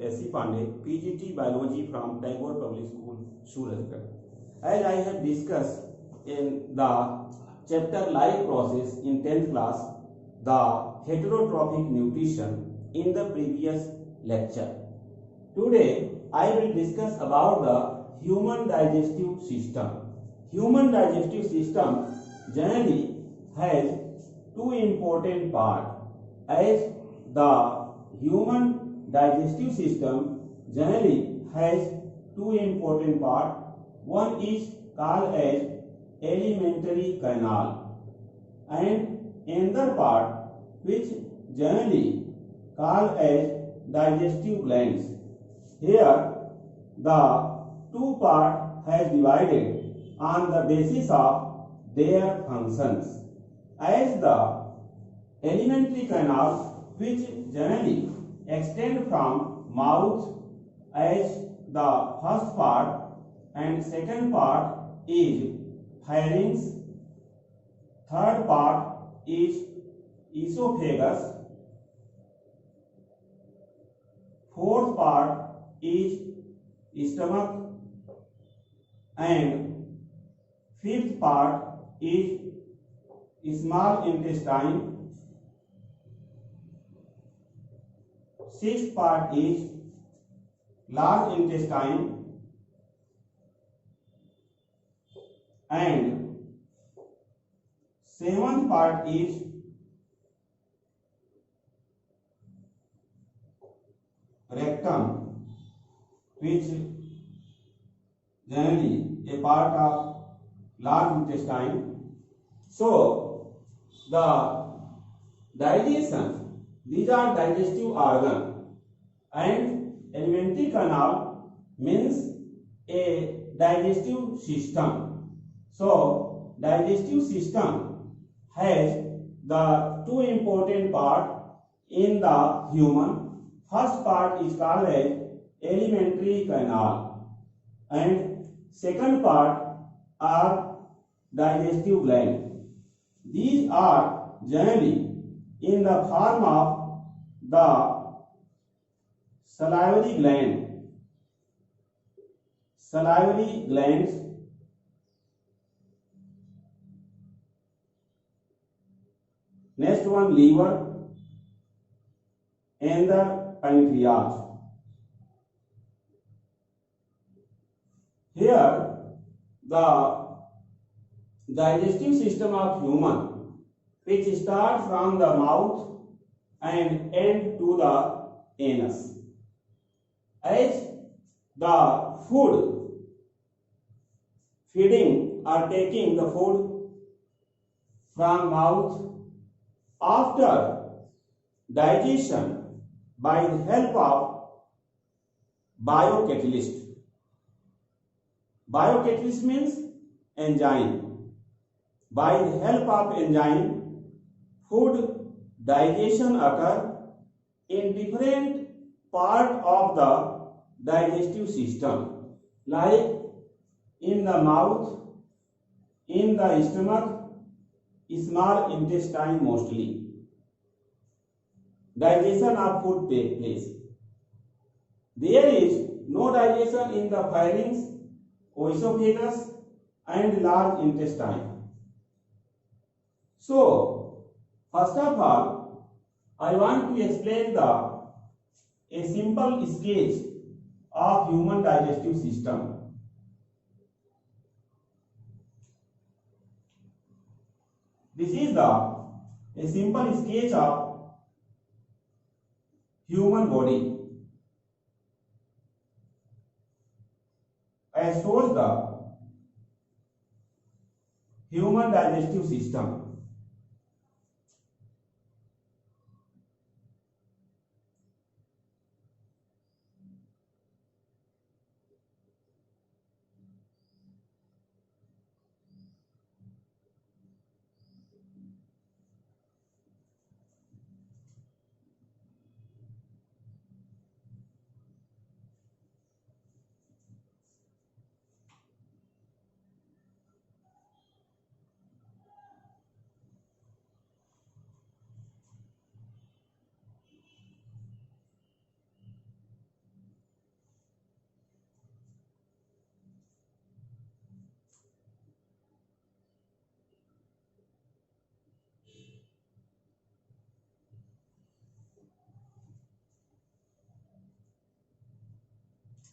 S.C. Pandey, PGT Biology from Tagore Public School, Surajgarh. As I have discussed in the chapter Life Process in 10th class, the heterotrophic nutrition in the previous lecture. Today I will discuss about the human digestive system. Human digestive system generally has two important parts. As the human digestive system generally has two important parts. One is called as alimentary canal and another part which generally called as digestive glands. Here the two parts has divided on the basis of their functions. As the alimentary canal, which generally extend from mouth as the first part, and second part is pharynx, third part is esophagus, fourth part is stomach, and fifth part is small intestine, sixth part is large intestine, and seventh part is rectum, which generally a part of large intestine. So the digestion, these are digestive organ, and alimentary canal means a digestive system. So digestive system has the two important parts in the human. First part is called as alimentary canal and second part are digestive gland. These are generally in the form of the salivary gland. Salivary glands, next one liver and the pancreas. Here the digestive system of human, which starts from the mouth and end to the anus. As the food feeding or taking the food from mouth, after digestion by the help of biocatalyst. Biocatalyst means enzyme. By the help of enzyme, food digestion occur in different part of the digestive system, like in the mouth, in the stomach, small intestine mostly. Digestion of food takes place. There is no digestion in the pharynx, esophagus, and large intestine. So, first of all, I want to explain a simple sketch of human digestive system. This is a simple sketch of human body. As shows the human digestive system.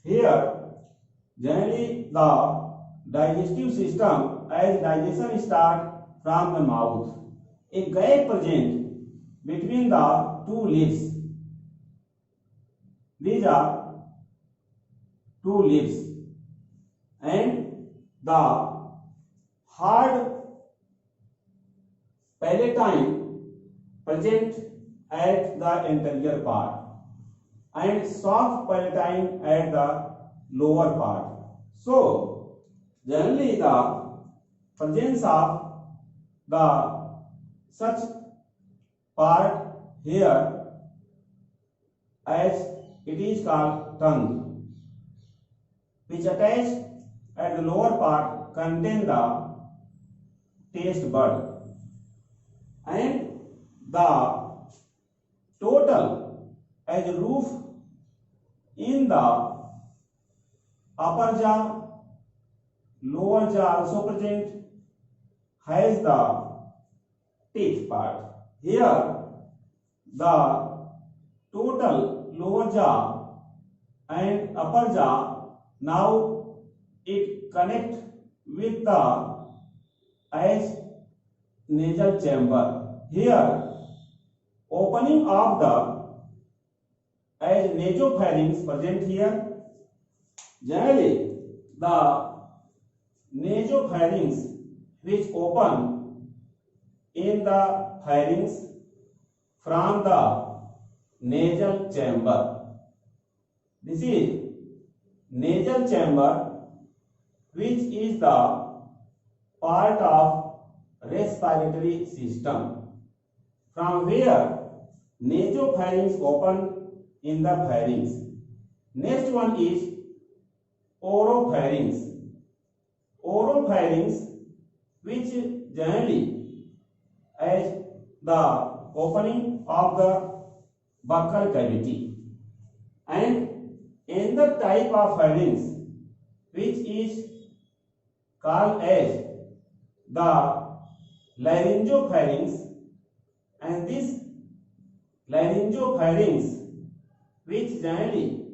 Here, generally the digestive system, as digestion start from the mouth, a gap present between the two lips. These are two lips, and the hard palatine present at the anterior part and soft palatine at the lower part. So, generally the presence of the such part here, as it is called tongue, which attached at the lower part contain the taste bud, and the total as roof in the upper jaw, lower jaw also present, has the teeth part. Here the total lower jaw and upper jaw, now it connect with the as nasal chamber. Here opening of the as nasopharynx present here. Generally the nasopharynx which open in the pharynx from the nasal chamber. This is nasal chamber, which is the part of respiratory system, from where nasopharynx open in the pharynx. Next one is oropharynx. Oropharynx, which generally as the opening of the buccal cavity, and another type of pharynx which is called as the laryngopharynx, and this laryngopharynx which generally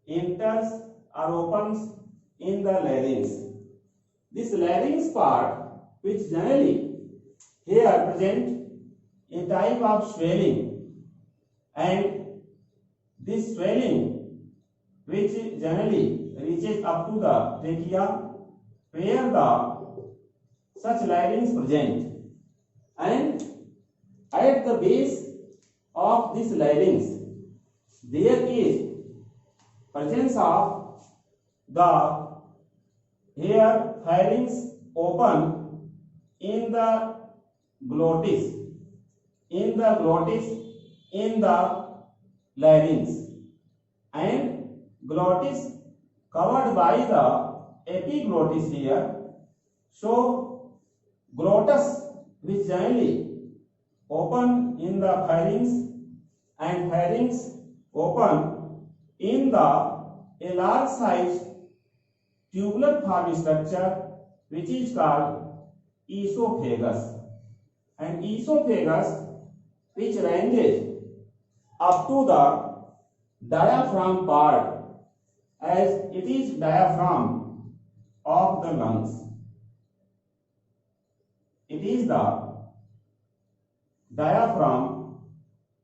enters or opens in the larynx. This larynx part, which generally here present a type of swelling, and this swelling which generally reaches up to the trachea, where the such larynx present, and at the base of this larynx there is presence of the here pharynx open in the glottis, in the larynx, and glottis covered by the epiglottis here. So glottis, which generally open in the pharynx, and pharynx open in the a large size tubular form structure which is called esophagus, and esophagus which ranges up to the diaphragm part, as it is diaphragm of the lungs. It is the diaphragm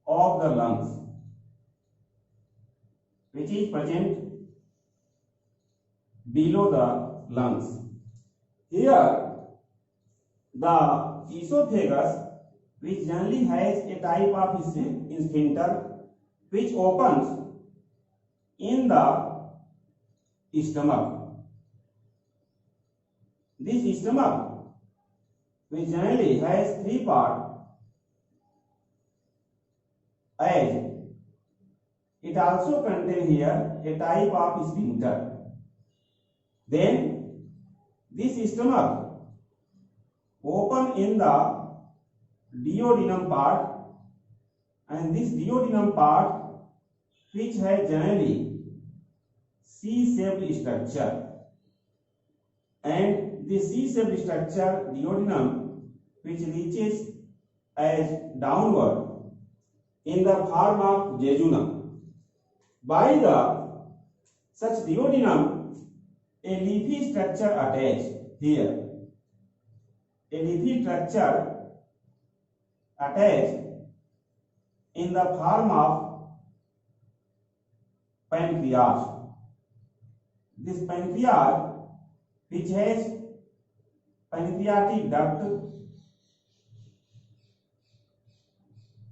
of the lungs which is present below the lungs. Here the esophagus, which generally has a type of sphincter which opens in the stomach. This stomach, which generally has three parts, as it also contains here a type of sphincter. Then this stomach open in the duodenum part, and this duodenum part which has generally C-shaped structure, and the C-shaped structure duodenum which reaches as downward in the form of jejunum by the such duodenum, a leafy structure attached here. A leafy structure attached in the form of pancreas. This pancreas, which has pancreatic duct,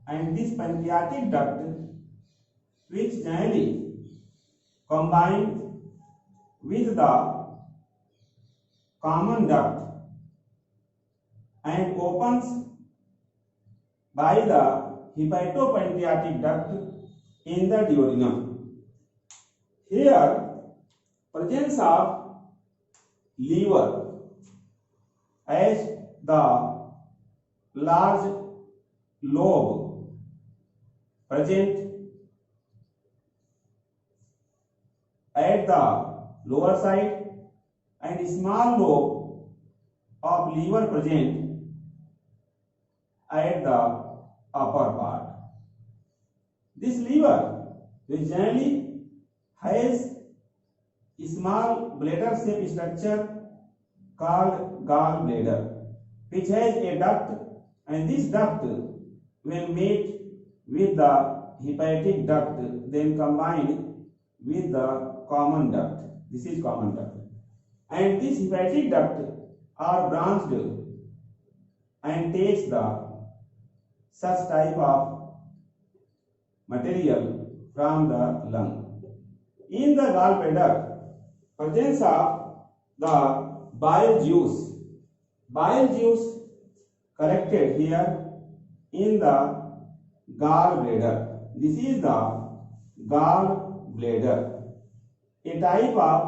and this pancreatic duct which generally combined with the common duct and opens by the hepatopancreatic duct in the duodenum. Here, presence of liver as the large lobe present at the lower side and small lobe of liver present at the upper part. This liver, which generally has a small bladder shaped structure called gallbladder, which has a duct, and this duct, when made with the hepatic duct, then combined with the common duct. This is common duct, and this hepatic duct are branched and takes the such type of material from the lung. In the gallbladder, presence of the bile juice collected here in the gallbladder. This is the gallbladder, a type of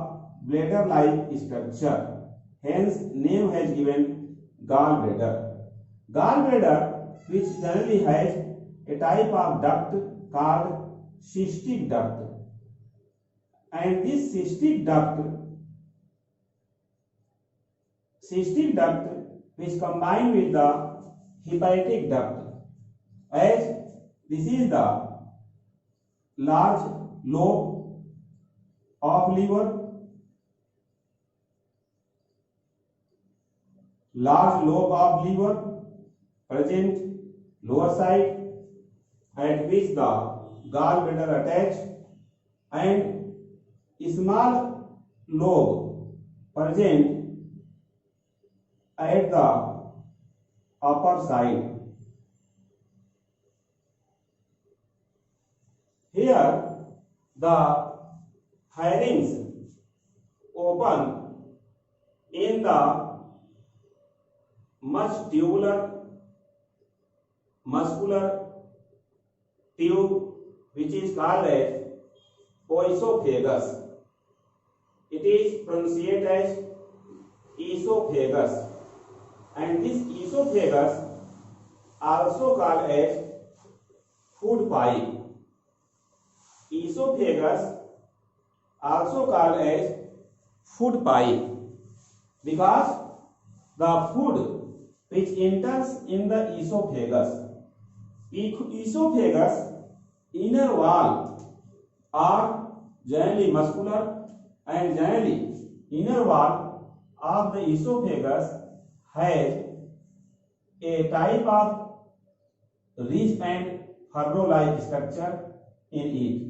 bladder-like structure. Hence, name has given gallbladder. Gallbladder, which generally has a type of duct called cystic duct, and this cystic duct which combined with the hepatic duct, as this is the large lobe of liver, present lower side, at which the gallbladder attached, and small lobe present at the upper side. Here the pharynx open in the muscular tube which is called as oesophagus. It is pronunciated as esophagus, and this esophagus also called as food pipe. Esophagus also called as food pipe because the food which enters in the esophagus inner wall are generally muscular, and generally inner wall of the esophagus has a type of ridge and furrow-like structure in it.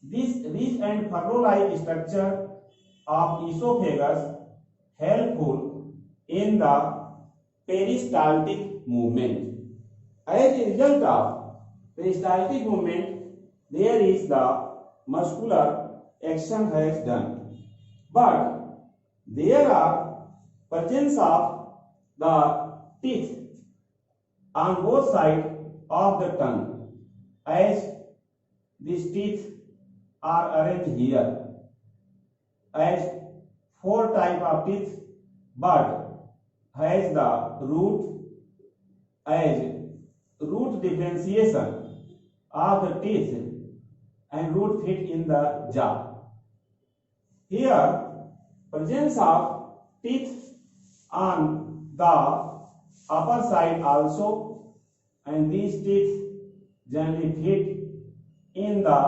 This ridge and furrow-like structure of esophagus helpful in the peristaltic movement. As a result of peristaltic movement, there is the muscular action has done, but there are presence of the teeth on both sides of the tongue, as these teeth are arranged here as 4 type of teeth, but has the root differentiation of the teeth, and root fit in the jaw. Here, presence of teeth on the upper side also, and these teeth generally fit in the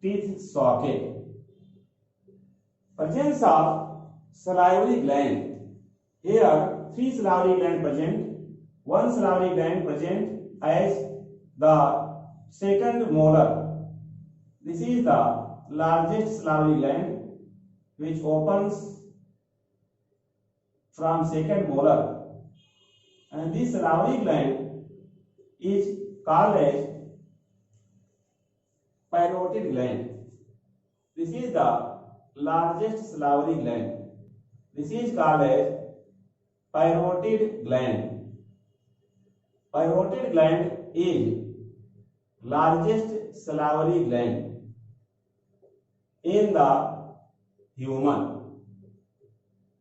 teeth socket. Presence of salivary gland. Here, three salivary gland present. One salivary gland present as the second molar. This is the largest salivary gland which opens from second molar, and this salivary gland is called as parotid gland. This is the largest salivary gland. This is called as parotid gland. Parotid gland is largest salivary gland in the human.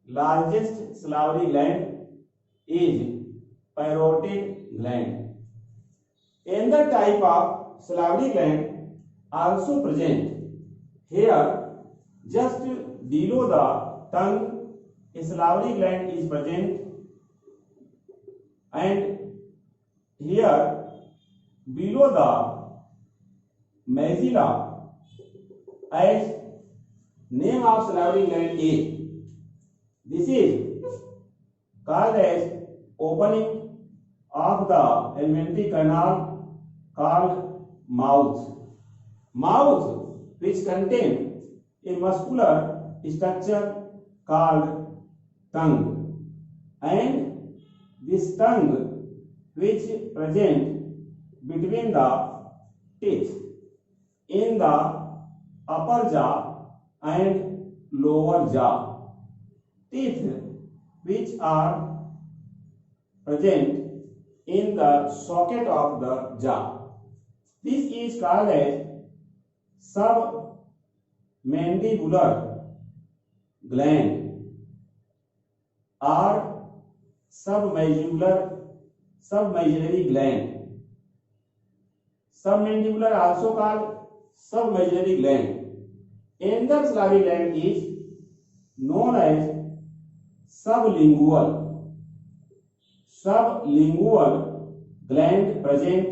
Largest salivary gland is parotid gland. Another type of salivary gland also present. Here, just below the tongue, a salivary gland is present, and here below the maxilla, as name of salivary gland is. This is called as opening of the alimentary canal called mouth. Mouth, which contains a muscular structure called tongue, and this tongue which present between the teeth in the upper jaw and lower jaw. Teeth which are present in the socket of the jaw. This is called as submandibular gland or submaxillary gland. Submandibular also called submaxillary gland. Another salivary gland is known as sublingual gland present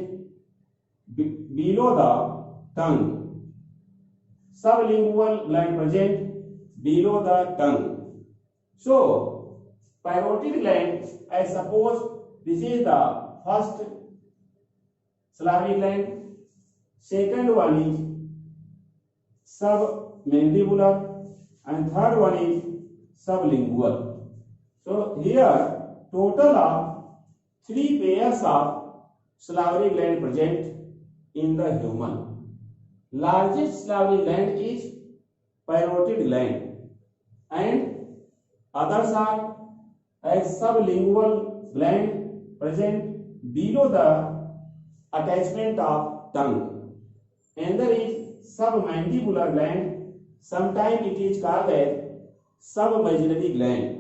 below the tongue. Sublingual gland present below the tongue. So, parotid gland, I suppose this is the first salivary gland. Second one is submandibular, and third one is sublingual. So here total of 3 pairs of salivary gland present in the human. Largest salivary gland is parotid gland, and others are as sublingual gland present below the attachment of tongue. Another is submandibular gland. Sometimes it is called as submaxillary gland.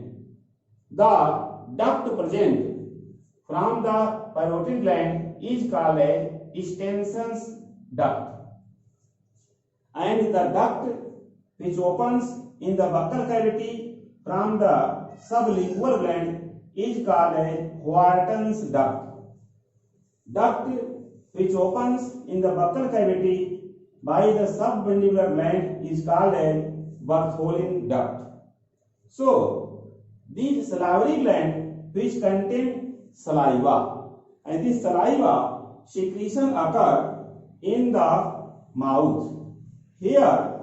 The duct present from the parotid gland is called as Stensen's duct, and the duct which opens in the buccal cavity from the sublingual gland is called as Wharton's duct. Duct which opens in the buccal cavity by the submandibular gland is called as Bartholin duct. So, these salivary gland which contain saliva, and this saliva secretion occur in the mouth. Here,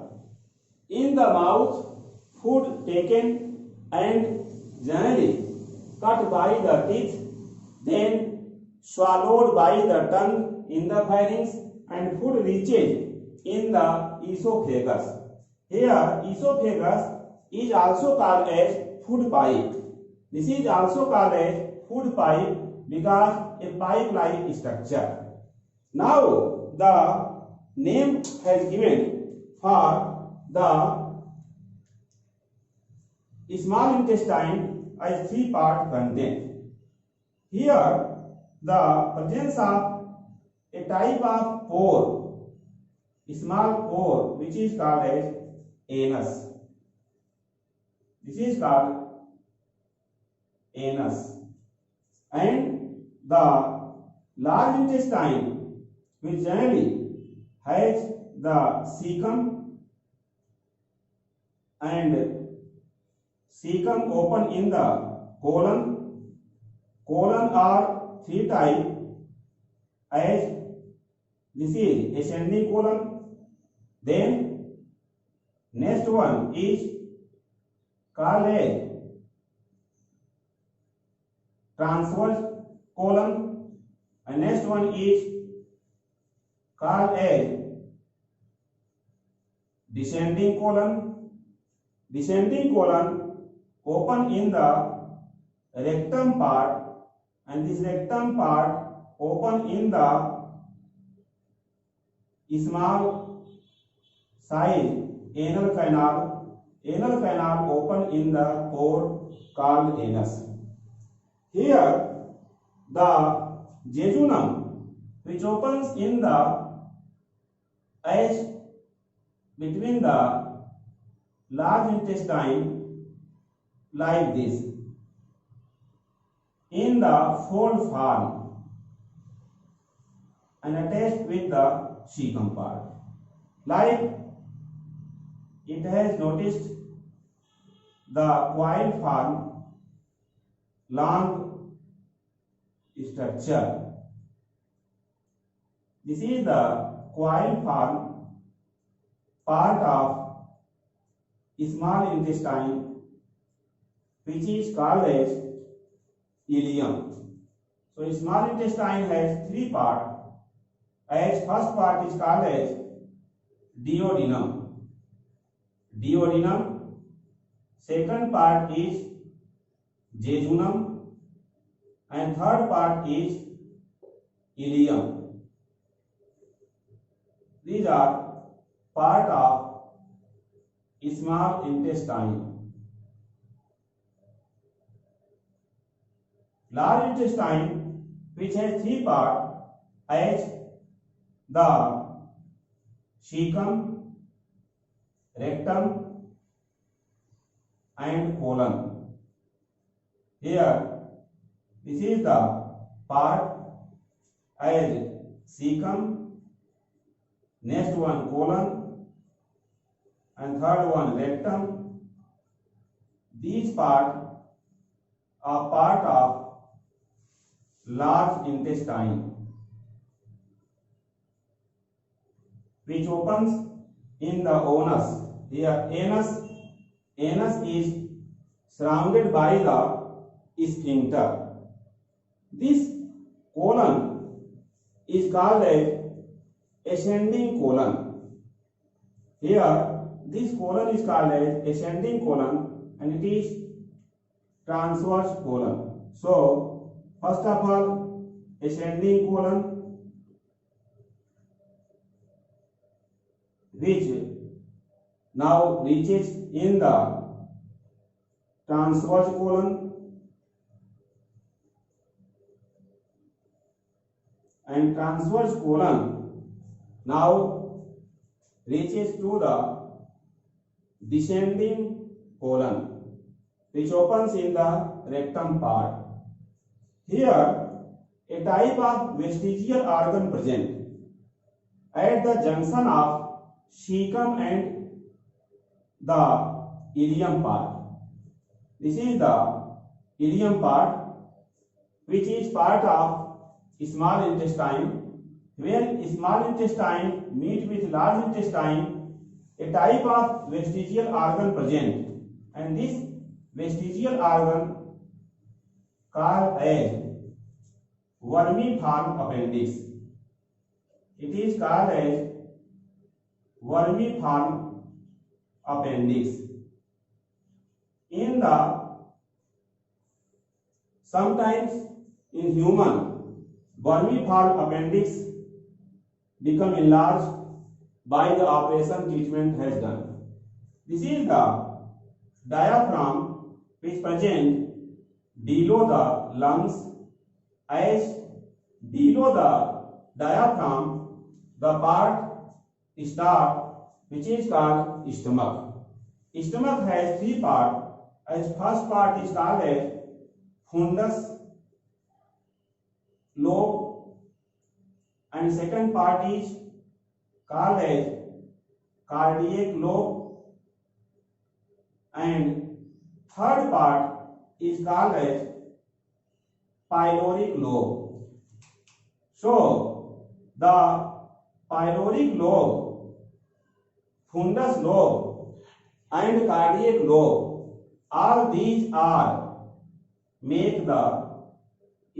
in the mouth, food taken and generally cut by the teeth, then swallowed by the tongue in the pharynx, and food reaches in the esophagus. Here, esophagus is also called as food pipe. This is also called as food pipe because a pipe-like structure. Now, the name has given for the small intestine as 3 part content. Here, the presence of a type of pore, small pore, which is called as anus. This is called anus. And the large intestine, which generally has the cecum, and cecum open in the colon. Colon are three type, as this is ascending colon. Then next one is called as transverse colon, and next one is called as descending colon. Descending colon open in the rectum part, and this rectum part open in the small size anal canal. Anal canal open in the pore called anus. Here the jejunum, which opens in the edge between the large intestine like this, in the fold form and attached with the cecum part. Like it has noticed the coil form long structure. This is the coil form part of small intestine, which is called as ileum. So small intestine has three parts. As first part is called as duodenum. Duodenum. Second part is jejunum, and third part is ileum. These are part of small intestine. Large intestine, which has three parts, as the cecum, rectum, and colon. Here, this is the part as cecum, next one colon, and third one rectum. These parts are part of large intestine, which opens in the anus. Here anus is surrounded by the sphincter. This colon is called as ascending colon. Here this colon is called as ascending colon, and it is transverse colon. So first of all, ascending colon, which now reaches in the transverse colon, and transverse colon now reaches to the descending colon, which opens in the rectum part. Here a type of vestigial organ present at the junction of cecum and the ileum part. This is the ileum part, which is part of small intestine. Where small intestine meet with large intestine, a type of vestigial organ present, and this vestigial organ called as vermiform appendix. It is called as vermiform appendix. In the sometimes in human, vermiform appendix become enlarged by the operation treatment has done. This is the diaphragm which present below the lungs, as below the diaphragm the part start, which is called stomach. Stomach has three parts. As first part is called as fundus lobe, and second part is called as cardiac lobe, and third part is called as pyloric lobe. So the pyloric lobe, fundus lobe and cardiac lobe, all these are make the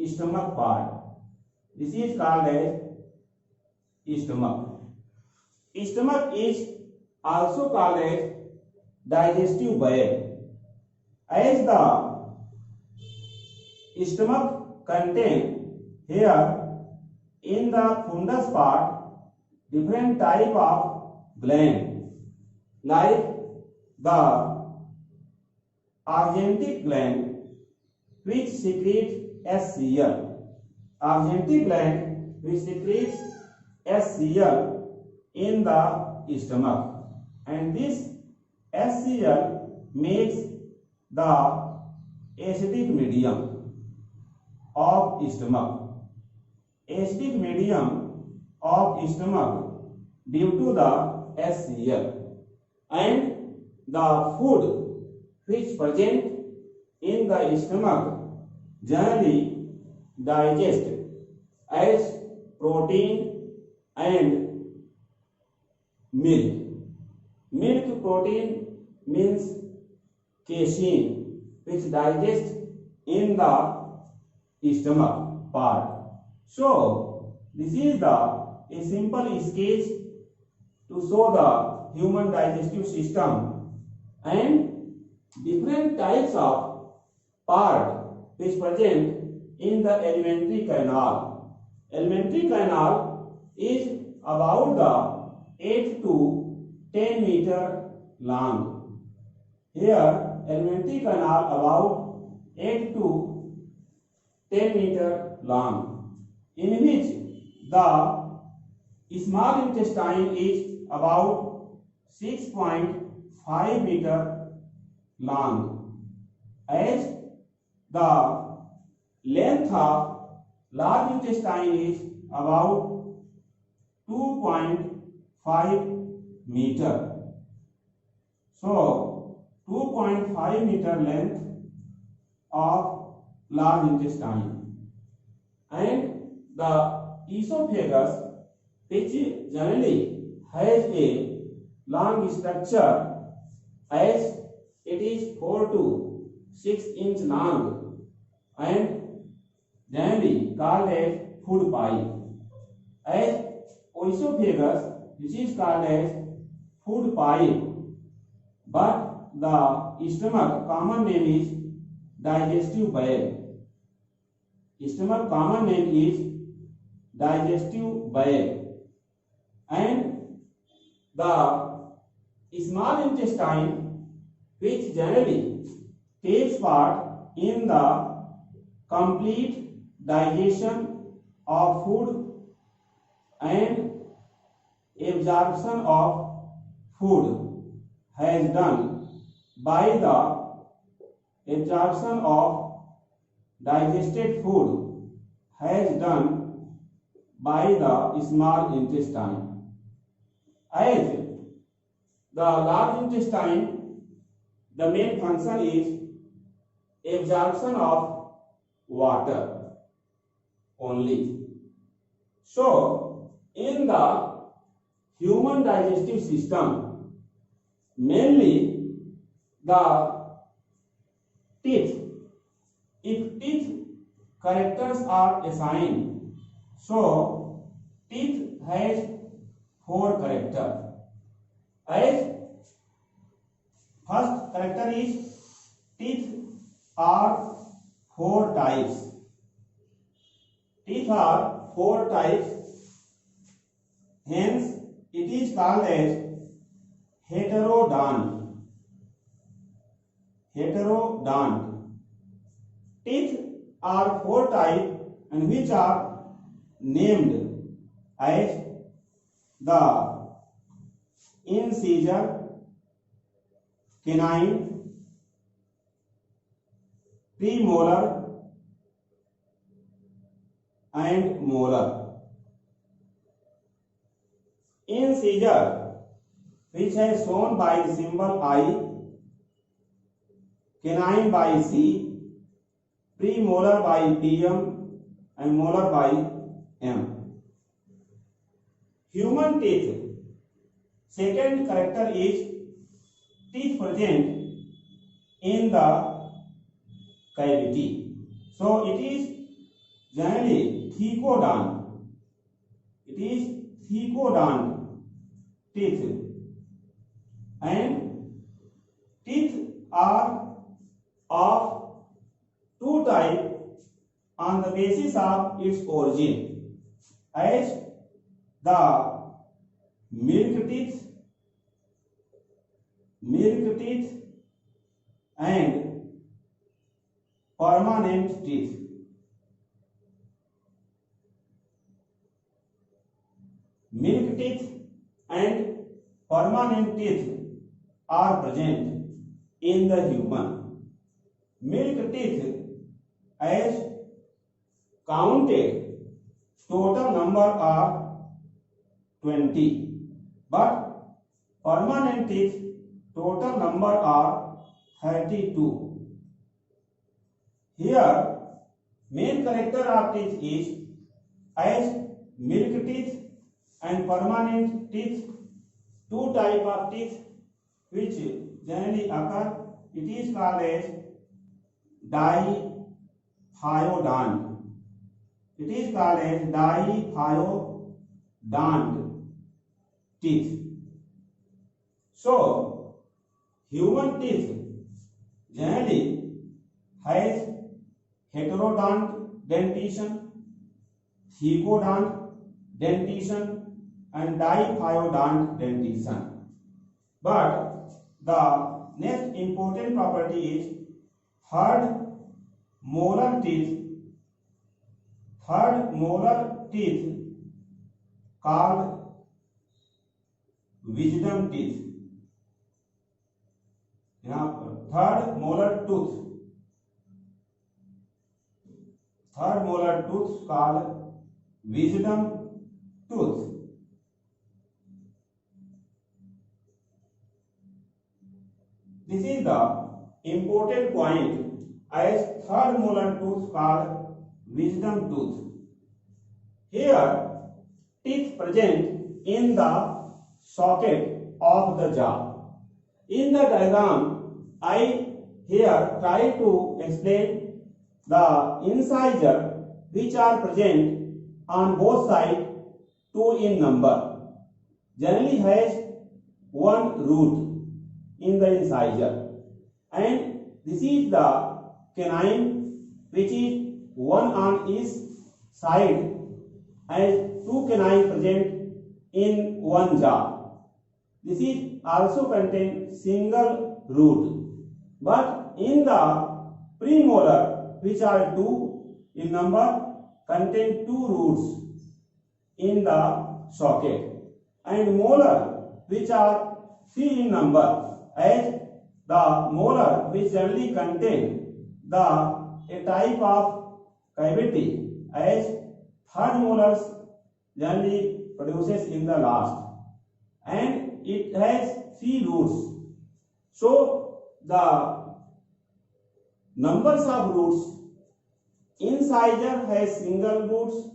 stomach part. This is called as stomach. Stomach is also called as digestive bowel, as the stomach contain here in the fundus part different type of gland, like the argentic gland which secretes HCl. Argentic gland which secretes HCl in the stomach, and this HCl makes the acidic medium of stomach. Acidic medium of stomach due to the HCl, and the food which present in the stomach generally digest as protein and milk. Milk protein means casein, which digests in the stomach part. So this is a simple sketch to show the human digestive system and different types of part which present in the alimentary canal. Alimentary canal is about the 8 to 10 meter long. Here alimentary canal about 8 to 10 meter long, in which the small intestine is about 6.5 meter long, as the length of large intestine is about 2.5 meter. So 2.5 meter length of large intestine, and the esophagus, which generally has a long structure, as it is 4 to 6 inch long and generally called as food pipe. As esophagus, this is called as food pipe, but the stomach common name is digestive bowel. Stomach common name is digestive bowel, and the small intestine, which generally takes part in the complete digestion of food and absorption of food, has done by the absorption of digested food has done by the small intestine. As the large intestine, the main function is absorption of water only. So in the human digestive system, mainly the teeth, if teeth characters are assigned, so teeth has 4 characters. As first character is teeth are 4 types. Teeth are 4 types, hence it is called as heterodont. Heterodont. Teeth are 4 types, and which are named as the incisor, canine, premolar and molar. Incisor, which is shown by the symbol I, canine by C, premolar by PM, and molar by M. Human teeth. Second character is teeth present in the cavity. So it is generally thecodont. It is thecodont teeth, and teeth are of two types on the basis of its origin, as the milk teeth and permanent teeth. Milk teeth and permanent teeth are present in the human. Milk teeth, as counted, total number are 20, but permanent teeth total number are 32. Here, main character of teeth is, as milk teeth and permanent teeth, two type of teeth which generally occur. It is called as diphyodont. It is called as diphyodont teeth. So, human teeth generally has heterodont dentition, thecodont dentition, and diphyodont dentition. But the next important property is third molar teeth called wisdom teeth. Third molar tooth called wisdom tooth. This is the important point, as third molar tooth called wisdom tooth. Here, teeth present in the socket of the jaw. In the diagram, I here try to explain the incisor which are present on both sides, 2 in number. Generally has one root in the incisor, and this is the canine which is one on each side, and 2 canine present in one jaw. This is also contain single root, but in the premolar, which are 2 in number, contain 2 roots in the socket, and molar, which are 3 in number, as the molar which generally contain a type of cavity, as third molars generally produces in the last, and it has 3 roots. So the numbers of roots, incisor has single roots,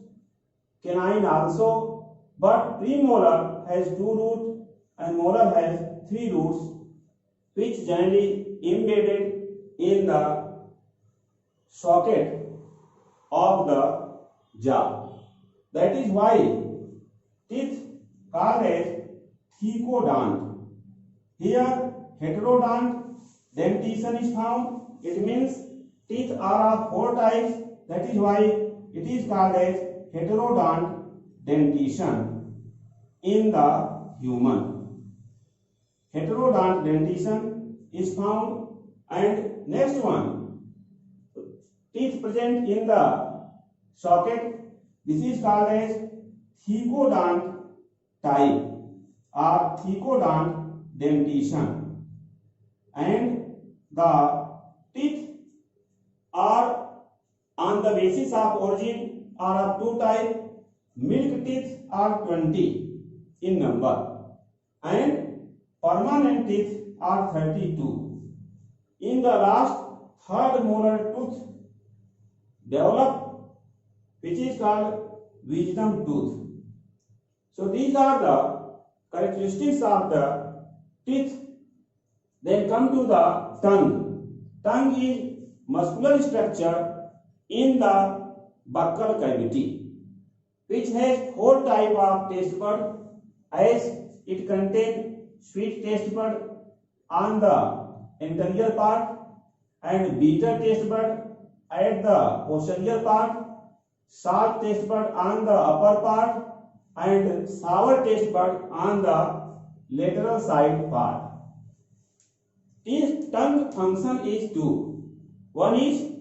canine also, but premolar has 2 roots and molar has 3 roots, which generally embedded in the socket of the jaw. That is why teeth called as thecodont. Here heterodont dentition is found. It means teeth are of 4 types. That is why it is called as heterodont dentition in the human. Heterodont dentition is found, and next one, teeth present in the socket. This is called as thecodont type or thecodont dentition, and the teeth are on the basis of origin are of 2 types. Milk teeth are 20 in number, and permanent teeth are 32 In the last third molar tooth develop, which is called wisdom tooth. So these are the characteristics of the teeth. Then come to the tongue. Tongue is muscular structure in the buccal cavity, which has 4 types of taste bud, as it contains sweet taste bud on the anterior part and bitter taste bud at the posterior part, salt taste bud on the upper part, and sour taste bud on the lateral side part. Its tongue function is 2. One is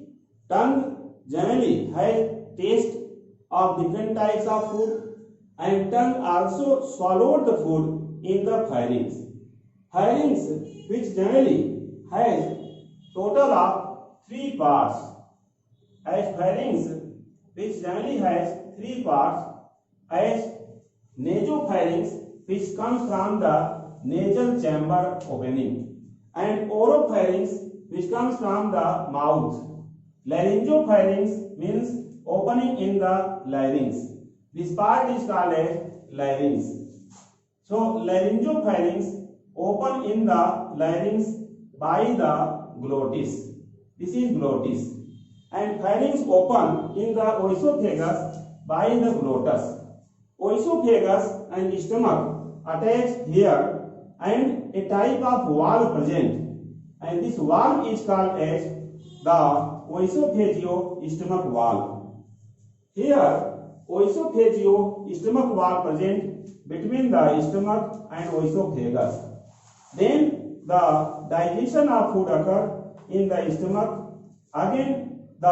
tongue generally has taste of different types of food, and tongue also swallowed the food in the pharynx. Pharynx, which generally has total of 3 parts, as pharynx, which generally has 3 parts, as nasopharynx, which comes from the nasal chamber opening, and oropharynx, which comes from the mouth. Laryngopharynx means opening in the larynx. This part is called as larynx. So laryngopharynx open in the larynx by the glottis. This is glottis. And pharynx open in the oesophagus by the glottis. Oesophagus and stomach attached here, and a type of valve present, and this valve is called as the oesophageal-stomach valve. Here, oesophageal-stomach valve present between the stomach and oesophagus. Then the digestion of food occur in the stomach. Again, the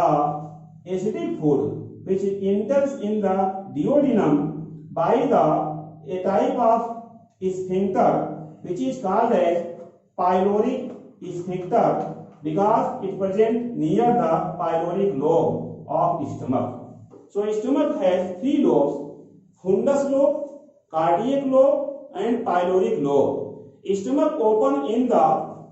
acidic food which enters in the duodenum by a type of sphincter which is called as pyloric sphincter, because it presents near the pyloric lobe of stomach. So stomach has 3 lobes: fundus lobe, cardiac lobe, and pyloric lobe. Stomach open in the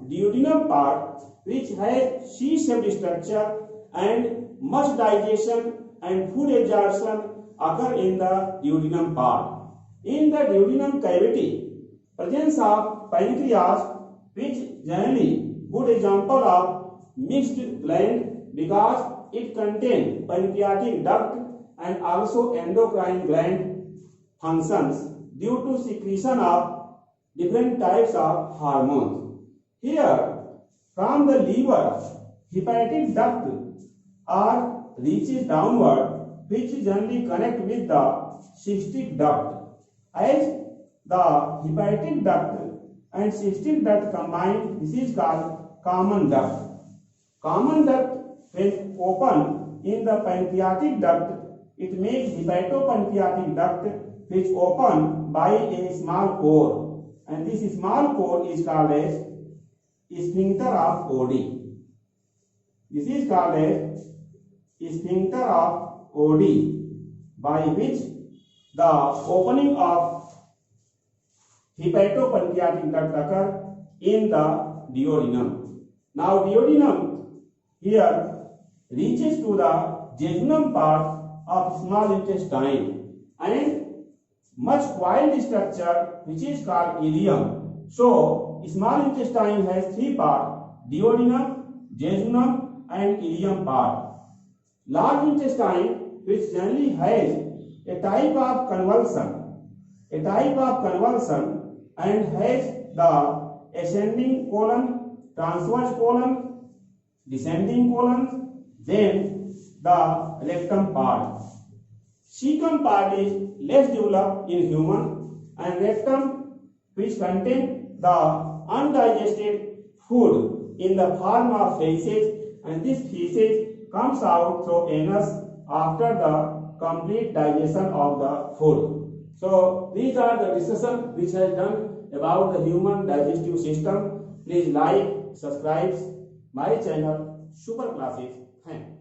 duodenum part, which has C-shaped structure, and much digestion and food absorption occur in the duodenum part. In the duodenum cavity, presence of pancreas, which generally good example of mixed gland, because it contains pancreatic duct and also endocrine gland functions due to secretion of different types of hormones. Here, from the liver, hepatic duct reaches downward, which generally connect with the cystic duct. As the hepatic duct and cystic duct combined, this is called common duct. Common duct, when open in the pancreatic duct, it makes hepatopancreatic duct, which open by a small pore, and this small pore is called as sphincter of OD. This is called as sphincter of OD, by which the opening of hepatopancreatic duct occur in the duodenum. Now duodenum here reaches to the jejunum part of small intestine and much coiled structure which is called ileum. So small intestine has 3 parts: duodenum, jejunum, and ileum part. Large intestine, which generally has a type of convulsion and has the ascending colon, transverse colon, descending colon, then the rectum part. Cecum part is less developed in human, and rectum, which contains the undigested food in the form of feces, and this feces comes out through anus after the complete digestion of the food. So these are the discussion which has done about the human digestive system. Please like, subscribe my channel Super Classes. Thank you.